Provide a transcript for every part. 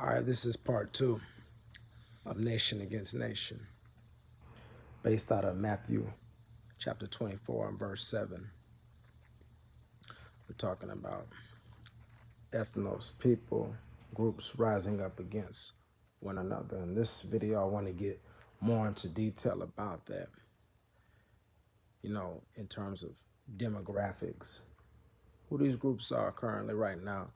All right, this is part 2 of Nation Against Nation, based out of Matthew chapter 24 and verse 7. We're talking about ethnos, people, groups rising up against one another. In this video, I want to get more into detail about that, in terms of demographics, who these groups are currently right now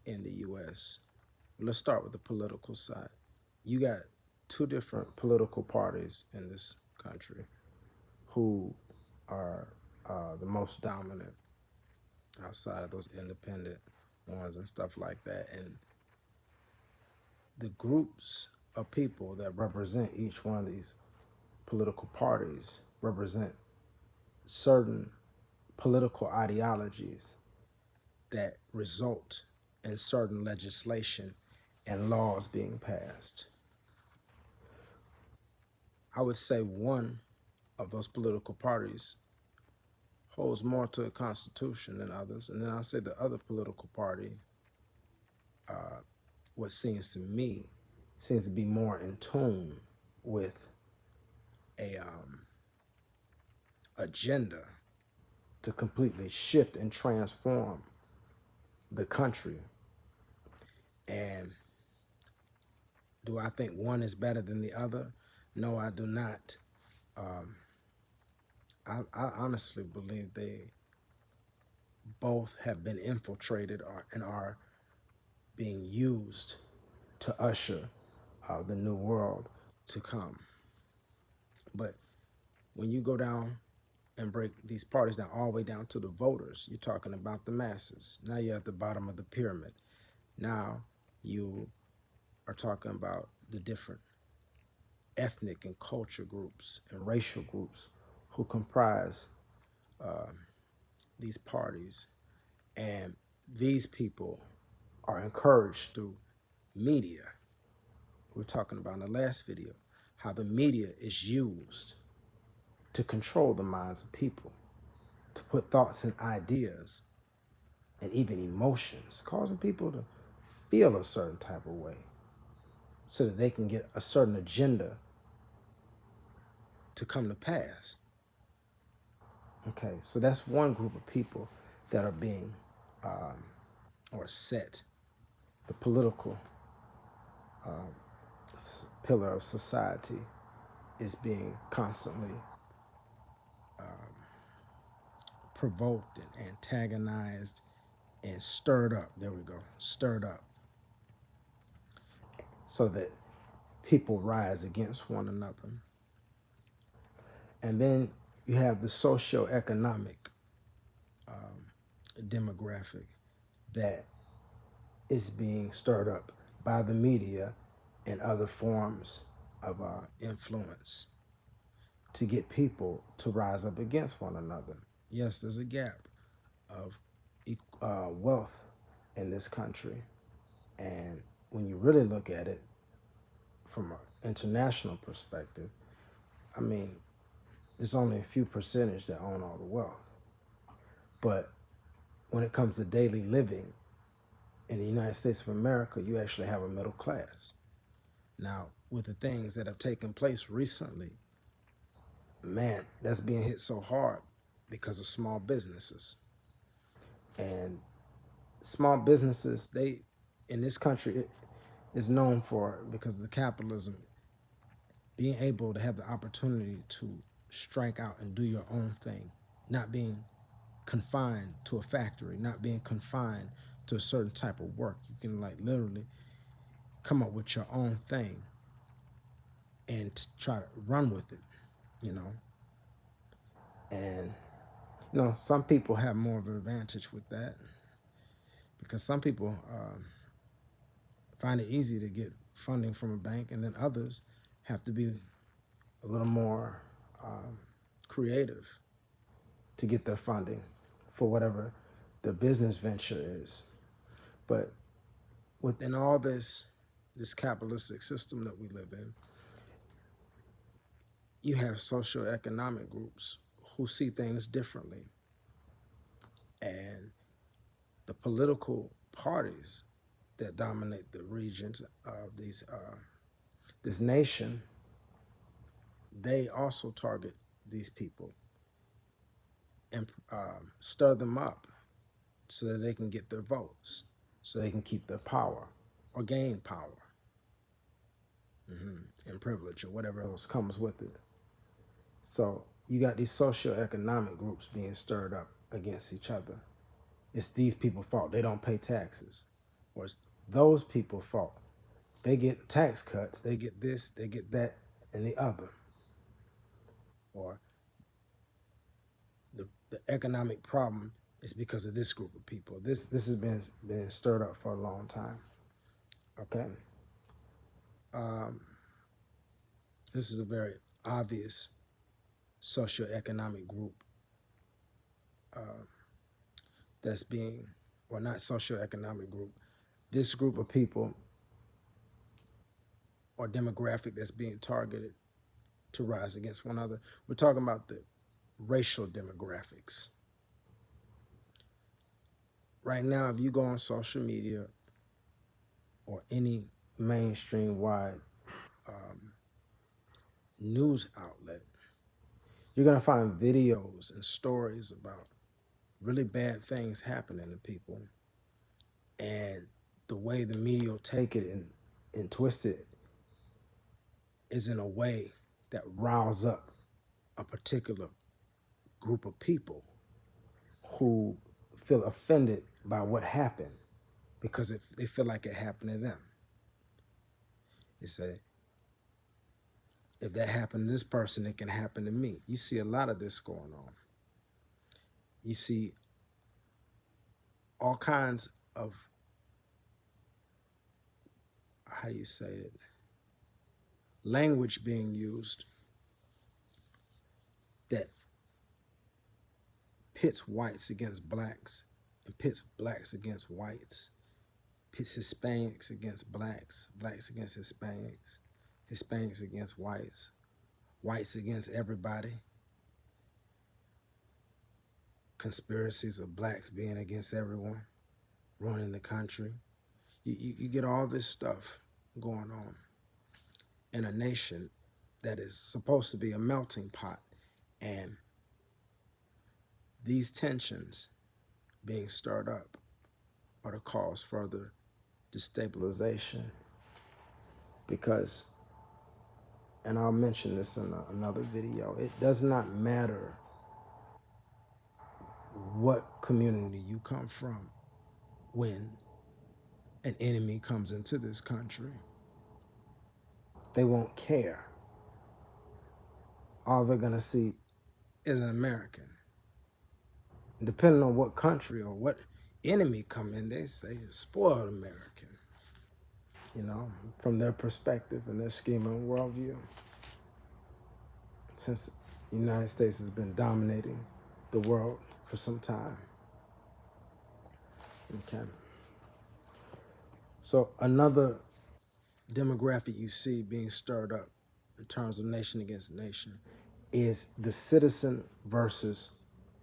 in the U.S. Let's start with the political side. You got two different political parties in this country who are the most dominant outside of those independent ones and stuff like that. And the groups of people that represent each one of these political parties represent certain political ideologies that result in certain legislation and laws being passed. I would say one of those political parties holds more to the Constitution than others. And then I'll say the other political party, what seems to me, seems to be more in tune with a agenda to completely shift and transform the country. And do I think one is better than the other? No, I do not. I honestly believe they both have been infiltrated and are being used to usher the new world to come. But when you go down and break these parties down all the way down to the voters, you're talking about the masses. Now you're at the bottom of the pyramid. Now you are talking about the different ethnic and culture groups and racial groups who comprise these parties. And these people are encouraged through media. We were talking about in the last video how the media is used to control the minds of people, to put thoughts and ideas and even emotions, causing people to feel a certain type of way so that they can get a certain agenda to come to pass. Okay, so that's one group of people that are being or set. The political pillar of society is being constantly provoked and antagonized and stirred up. There we go, stirred up, so that people rise against one another. And then you have the socio-economic demographic that is being stirred up by the media and other forms of influence to get people to rise up against one another. Yes, there's a gap of wealth in this country. And when you really look at it from an international perspective, I mean, there's only a few percentage that own all the wealth. But when it comes to daily living in the United States of America, you actually have a middle class. Now, with the things that have taken place recently, man, that's being hit so hard because of small businesses. And small businesses, they, in this country, it is known for, because of the capitalism, being able to have the opportunity to strike out and do your own thing, not being confined to a factory, not being confined to a certain type of work. You can literally come up with your own thing and try to run with it, And, some people have more of an advantage with that because some people find it easy to get funding from a bank, and then others have to be a little more creative to get their funding for whatever their business venture is. But within all this capitalistic system that we live in, you have socio-economic groups who see things differently. And the political parties that dominate the regions of this nation, they also target these people and stir them up so that they can get their votes, so they can keep their power or gain power and privilege or whatever else comes with it. So you got these socio-economic groups being stirred up against each other. It's these people's fault. They don't pay taxes. Or it's those people's fault. They get tax cuts. They get this, they get that, and the other. Or the economic problem is because of this group of people. This has been stirred up for a long time. Okay. This is a very obvious socioeconomic group that's being, or not socioeconomic group, this group of people or demographic that's being targeted to rise against one another. We're talking about the racial demographics. Right now, if you go on social media or any mainstream wide news outlet, you're going to find videos and stories about really bad things happening to people. And the way the media will take it and twist it is in a way that riles up a particular group of people who feel offended by what happened because they feel like it happened to them. They say, if that happened to this person, it can happen to me. You see a lot of this going on. You see all kinds of, how do you say it, language being used that pits whites against blacks and pits blacks against whites, pits Hispanics against blacks, blacks against Hispanics, Hispanics against whites, whites against everybody, conspiracies of blacks being against everyone, running the country. You get all this stuff going on in a nation that is supposed to be a melting pot, and these tensions being stirred up are to cause further destabilization. Because, and I'll mention this in another video, it does not matter what community you come from when an enemy comes into this country. They won't care. All they're gonna see is an American. Depending on what country or what enemy come in, they say spoiled American, from their perspective and their scheme and worldview. Since the United States has been dominating the world for some time. Okay. So another demographic you see being stirred up in terms of nation against nation is the citizen versus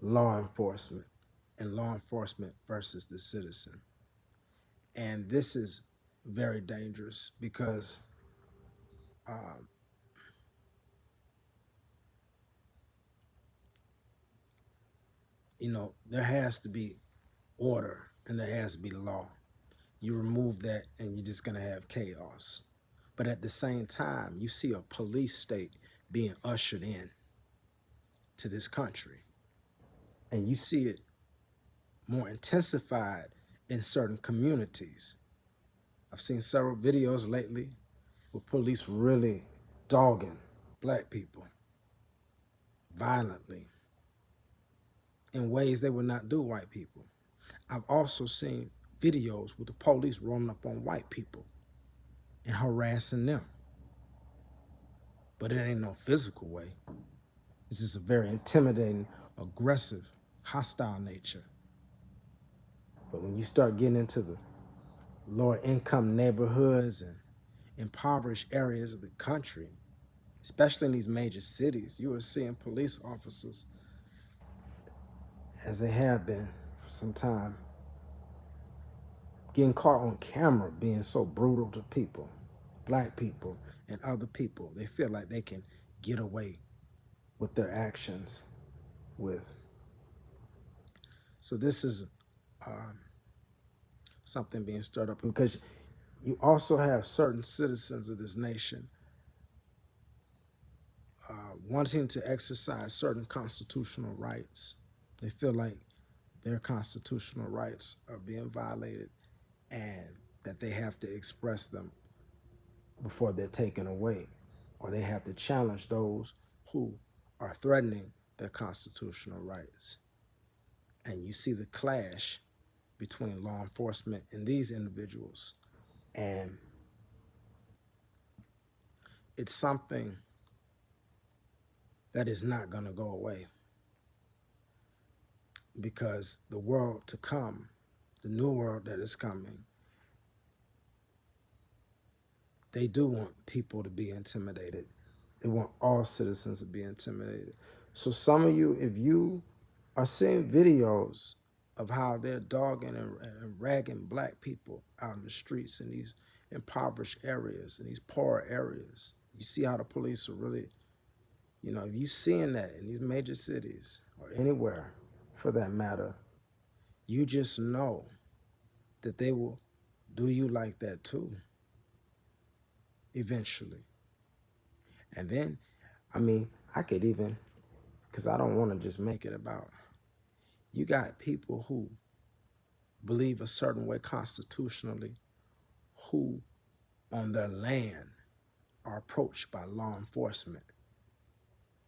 law enforcement, and law enforcement versus the citizen. And this is very dangerous because there has to be order and there has to be law. You remove that and you're just going to have chaos. But at the same time, you see a police state being ushered in to this country. And you see it more intensified in certain communities. I've seen several videos lately with police really dogging black people violently in ways they would not do white people. I've also seen videos with the police rolling up on white people and harassing them. But it ain't no physical way. It's just a very intimidating, aggressive, hostile nature. But when you start getting into the lower income neighborhoods and impoverished areas of the country, especially in these major cities, you are seeing police officers, as they have been for some time, getting caught on camera being so brutal to people, black people and other people. They feel like they can get away with their actions with. So this is um, something being stirred up because you also have certain citizens of this nation wanting to exercise certain constitutional rights. They feel like their constitutional rights are being violated and that they have to express them before they're taken away, or they have to challenge those who are threatening their constitutional rights. And you see the clash between law enforcement and these individuals. And it's something that is not going to go away, because the world to come, the new world that is coming, they do want people to be intimidated. They want all citizens to be intimidated. So some of you, if you are seeing videos of how they're dogging and ragging black people out in the streets in these impoverished areas, in these poor areas, you see how the police are really, if you're seeing that in these major cities or anywhere for that matter, you just know that they will do you like that too, eventually. And then, I could even, because I don't want to just make it about, you got people who believe a certain way constitutionally who on their land are approached by law enforcement.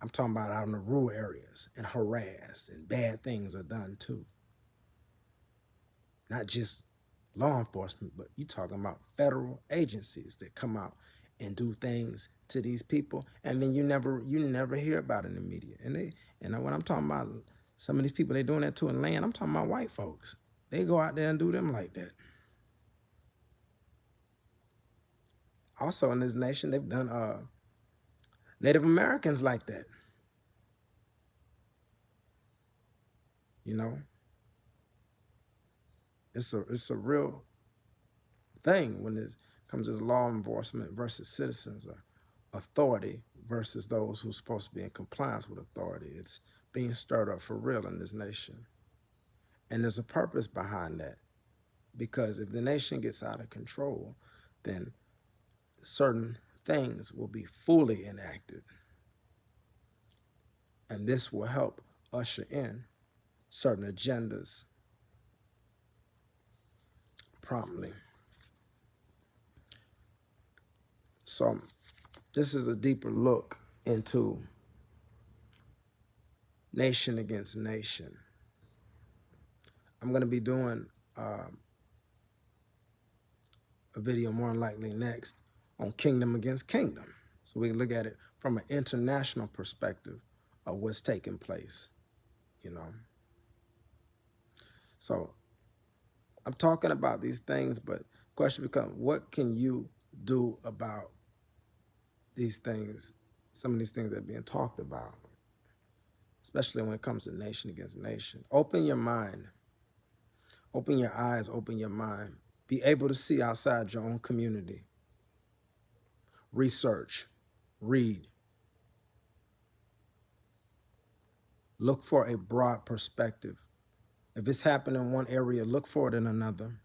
I'm talking about out in the rural areas and harassed, and bad things are done too. Not just law enforcement, but you talking about federal agencies that come out and do things to these people, and then you never hear about it in the media. And when I'm talking about some of these people they doing that to in land, I'm talking about white folks. They go out there and do them like that. Also in this nation, they've done Native Americans like that. You know, it's a real thing when it comes to law enforcement versus citizens, or authority versus those who's supposed to be in compliance with authority. It's being stirred up for real in this nation. And there's a purpose behind that, because if the nation gets out of control, then certain things will be fully enacted. And this will help usher in certain agendas promptly. So this is a deeper look into nation against nation. I'm going to be doing a video more than likely next on kingdom against kingdom. So we can look at it from an international perspective of what's taking place, So I'm talking about these things, but the question becomes, what can you do about these things, some of these things that are being talked about, especially when it comes to nation against nation? Open your mind, open your eyes, open your mind. Be able to see outside your own community. Research, read. Look for a broad perspective. If it's happening in one area, look for it in another.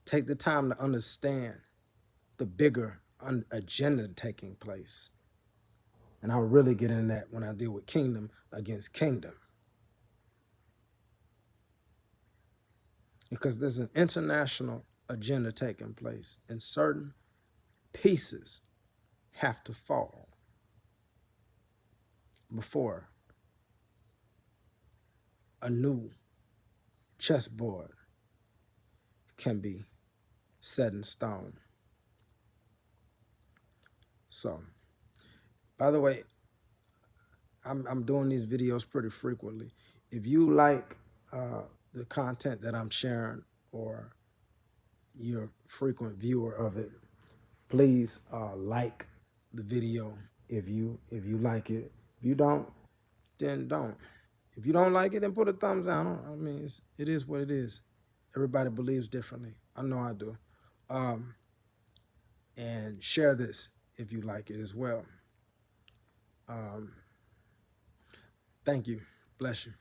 Take the time to understand the bigger agenda taking place. And I'll really get into that when I deal with kingdom against kingdom. Because there's an international agenda taking place, and certain pieces have to fall before a new chessboard can be set in stone. So, by the way, I'm doing these videos pretty frequently. If you like the content that I'm sharing, or you're a frequent viewer of it, please like the video if you like it. If you don't, then don't. If you don't like it, then put a thumbs down. I mean, it is what it is. Everybody believes differently. I know I do. And share this if you like it as well. Thank you. Bless you.